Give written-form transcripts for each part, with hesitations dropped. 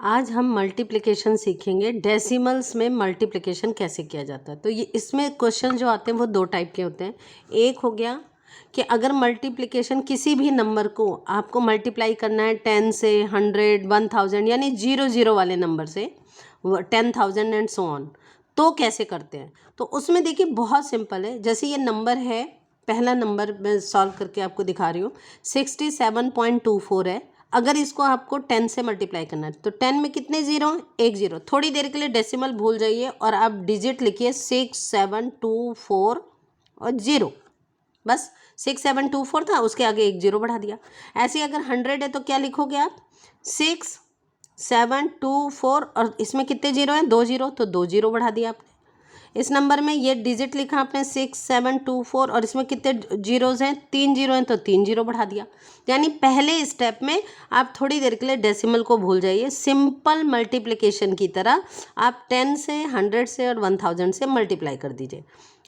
आज हम मल्टीप्लिकेशन सीखेंगे। डेसिमल्स में मल्टीप्लिकेशन कैसे किया जाता है। तो ये इसमें क्वेश्चन जो आते हैं वो दो टाइप के होते हैं। एक हो गया कि अगर मल्टीप्लिकेशन किसी भी नंबर को आपको मल्टीप्लाई करना है 10 से 100 1000 यानी 0 0 वाले नंबर से 10,000 एंड सो ऑन, तो कैसे करते हैं। तो उसमें देखिए बहुत सिंपल है। जैसे ये नंबर है, पहला नंबर मैं सॉल्व करके आपको दिखा रही हूँ, 67.24 है। अगर इसको आपको 10 से मल्टीप्लाई करना है तो 10 में कितने जीरो हैं? एक जीरो। थोड़ी देर के लिए डेसिमल भूल जाइए और आप डिजिट लिखिए 6724 और जीरो। बस 6724 था, उसके आगे एक जीरो बढ़ा दिया। ऐसे अगर 100 है तो क्या लिखोगे आप? 6724 और इसमें कितने जीरो हैं? दो जीरो, तो दो जीरो बढ़ा दिया आपने। इस नंबर में ये डिजिट लिखा आपने 6724 और इसमें कितने जीरोज हैं? तीन जीरो हैं, तो तीन जीरो बढ़ा दिया। यानी पहले स्टेप में आप थोड़ी देर के लिए डेसिमल को भूल जाइए। सिंपल मल्टीप्लिकेशन की तरह आप 10 से 100 से और 1000 से मल्टीप्लाई कर दीजिए।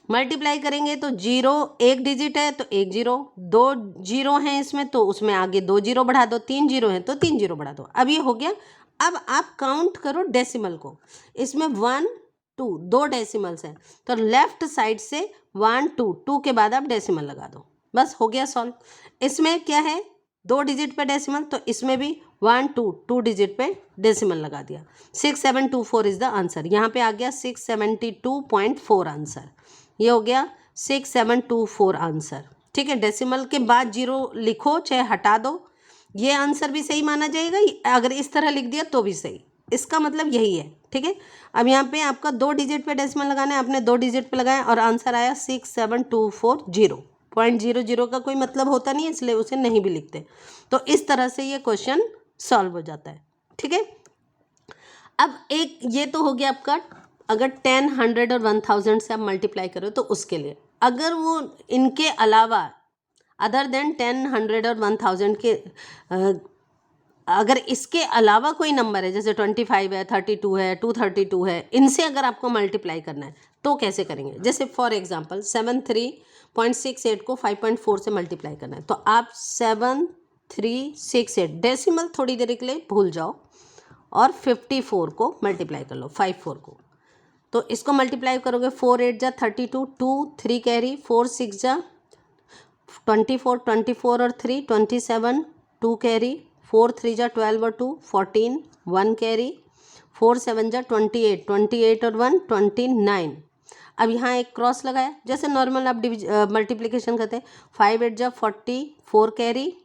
मल्टीप्लाई करेंगे तो जीरो एक डिजिट है तो एक जीरो, दो जीरो हैं इसमें तो उसमें आगे दो जीरो बढ़ा दो, तीन जीरो हैं तो तीन जीरो बढ़ा दो। अब ये हो गया। अब आप काउंट करो डेसिमल को। इसमें 1 2 दो डेसिमल्स हैं तो लेफ्ट साइड से 1 2 2 के बाद आप डेसिमल लगा दो, बस हो गया सॉल्व। इसमें क्या है? दो डिजिट पे डेसिमल, तो इसमें भी 1 2 2 डिजिट पे डेसिमल लगा दिया। 6724 इज द आंसर। यहाँ पे आ गया 672.4 आंसर। ये हो गया 6724 आंसर। ठीक है, डेसिमल के बाद जीरो लिखो चाहे हटा दो, ये आंसर भी सही माना जाएगा। अगर इस तरह लिख दिया तो भी सही, इसका मतलब यही है। ठीक है, अब यहाँ पे आपका दो डिजिट पे डेसिमल लगाना है, आपने दो डिजिट पे लगाया और आंसर आया 67240। 0.00 का कोई मतलब होता नहीं है, इसलिए उसे नहीं भी लिखते। तो इस तरह से ये क्वेश्चन सॉल्व हो जाता है। ठीक है, अब एक ये तो हो गया आपका, अगर 10 100 और 1000 से आप मल्टीप्लाई करो तो उसके लिए। अगर वो इनके अलावा अदर देन 10 100 और 1000 के अगर इसके अलावा कोई नंबर है, जैसे 25 है, 32 है, 232 है, इनसे अगर आपको मल्टीप्लाई करना है तो कैसे करेंगे। जैसे फॉर एग्जांपल 73.68 को 5.4 से मल्टीप्लाई करना है, तो आप 7368 डेसिमल थोड़ी देर के लिए भूल जाओ और 54 को मल्टीप्लाई कर लो, 54 को। तो इसको मल्टीप्लाई करोगे 4 8 जा 32, 2 3 कैरी, 4 6 जा 24, 24 और 3 27, 2 कैरी, 4 3 जा 12 और 2 14, 1 कैरी, 4 7 जा 28, 28 और 1 29। अब यहाँ एक क्रॉस लगाया, जैसे नॉर्मल आप मल्टीप्लिकेशन करते हैं। 5 8 जा 40, 4 कैरी,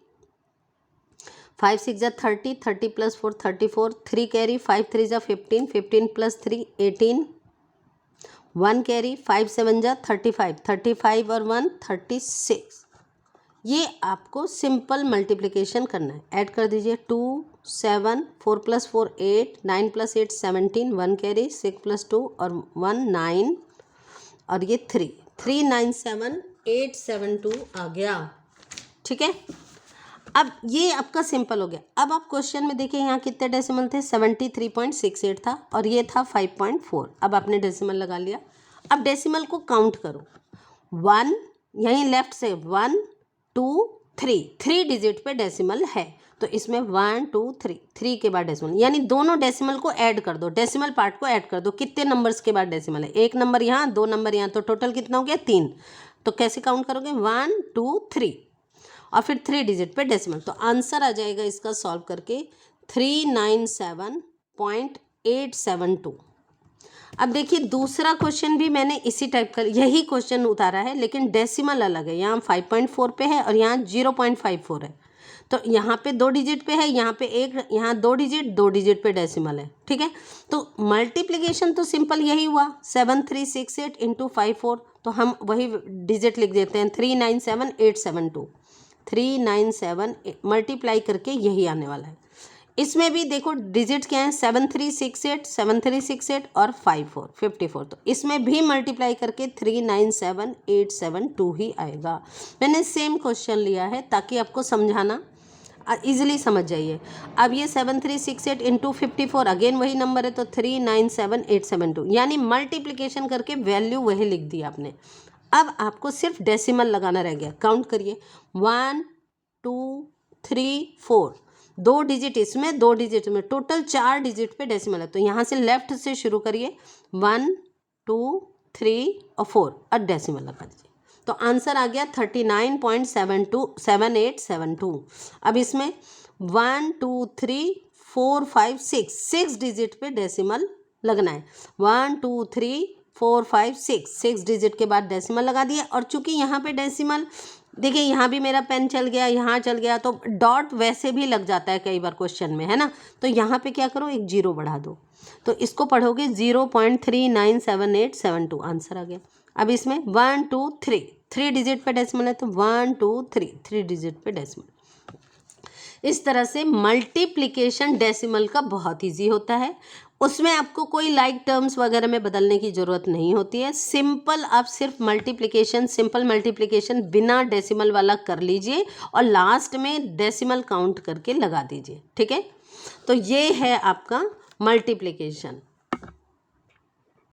5 6 जा 30, 30 प्लस 4 34, 3 कैरी, 5 3 जा 15, 15 प्लस 3 18, 1 कैरी, 5 7 जा 35, 35 और 1 36। ये आपको सिंपल मल्टीप्लिकेशन करना है। ऐड कर दीजिए 2 7, 4 प्लस 4 8, 9 प्लस 8 17, 1 कैरी, 6 प्लस 2 और 1 9 और ये 3 397872 आ गया। ठीक है, अब ये आपका सिंपल हो गया। अब आप क्वेश्चन में देखिए यहाँ कितने डेसिमल थे? 73.68 था और ये था 5.4। अब आपने डेसिमल लगा लिया। अब डेसिमल को काउंट करो। 1 यहीं लेफ्ट से 1 2 3 3 डिजिट पे डेसिमल है, तो इसमें 1 2 3 3 के बाद डेसिमल, यानी दोनों डेसिमल को ऐड कर दो, डेसिमल पार्ट को ऐड कर दो। कितने नंबर्स के बाद डेसिमल है? एक नंबर यहाँ, दो नंबर यहाँ, तो टोटल कितना हो गया? 3। तो कैसे काउंट करोगे? 1 2 3 और फिर 3 डिजिट पे डेसिमल। तो आंसर आ जाएगा इसका सॉल्व करके 397.872। अब देखिए दूसरा क्वेश्चन भी मैंने इसी टाइप का यही क्वेश्चन उतारा है, लेकिन डेसिमल अलग है। यहाँ 5.4 पे है और यहाँ 0.54 है। तो यहाँ पे दो डिजिट पे है, यहाँ पे एक, यहाँ दो डिजिट पे डेसिमल है। ठीक है, तो मल्टीप्लिकेशन तो सिंपल यही हुआ 7368 इंटू 54, तो हम वही डिजिट लिख देते हैं 397872। 397 मल्टीप्लाई करके यही आने वाला है। इसमें भी देखो डिजिट क्या है? 7368 7368 और 54। तो इसमें भी मल्टीप्लाई करके 397872 ही आएगा। मैंने सेम क्वेश्चन लिया है ताकि आपको समझाना इजीली समझ जाइए। अब ये 7368 इंटू 54 अगेन वही नंबर है, तो 397872, यानी मल्टीप्लिकेशन करके वैल्यू वही लिख दी आपने। अब आपको सिर्फ डेसिमल लगाना रह गया। काउंट करिए 1 2 3 4। 2 डिजिट इसमें 2 डिजिट में, टोटल 4 डिजिट पे डेसिमल है। तो यहाँ से लेफ्ट से शुरू करिए, 1 2 3 और 4 और डेसिमल लगा दीजिए। तो आंसर आ गया 39.7872। अब इसमें 1 2 3 4 5 6 डिजिट पे डेसिमल लगना है। 1 2 3 4 5 6 डिजिट के बाद डेसिमल लगा दिया। और चूंकि यहाँ पे डेसिमल, देखिए यहाँ भी मेरा पेन चल गया, यहाँ चल गया, तो डॉट वैसे भी लग जाता है कई बार क्वेश्चन में, है ना। तो यहाँ पे क्या करो, एक जीरो बढ़ा दो, तो इसको पढ़ोगे 0.397872, आंसर आ गया। अब इसमें 1 2 3 डिजिट पे डेसिमल है, तो 1 2 3 डिजिट पे डेसिमल। इस तरह से मल्टीप्लिकेशन डेसिमल का बहुत ईजी होता है। उसमें आपको कोई लाइक टर्म्स वगैरह में बदलने की ज़रूरत नहीं होती है। सिंपल आप सिर्फ मल्टीप्लिकेशन, सिंपल मल्टीप्लिकेशन बिना डेसिमल वाला कर लीजिए और लास्ट में डेसिमल काउंट करके लगा दीजिए, ठीक है। तो ये है आपका मल्टीप्लिकेशन।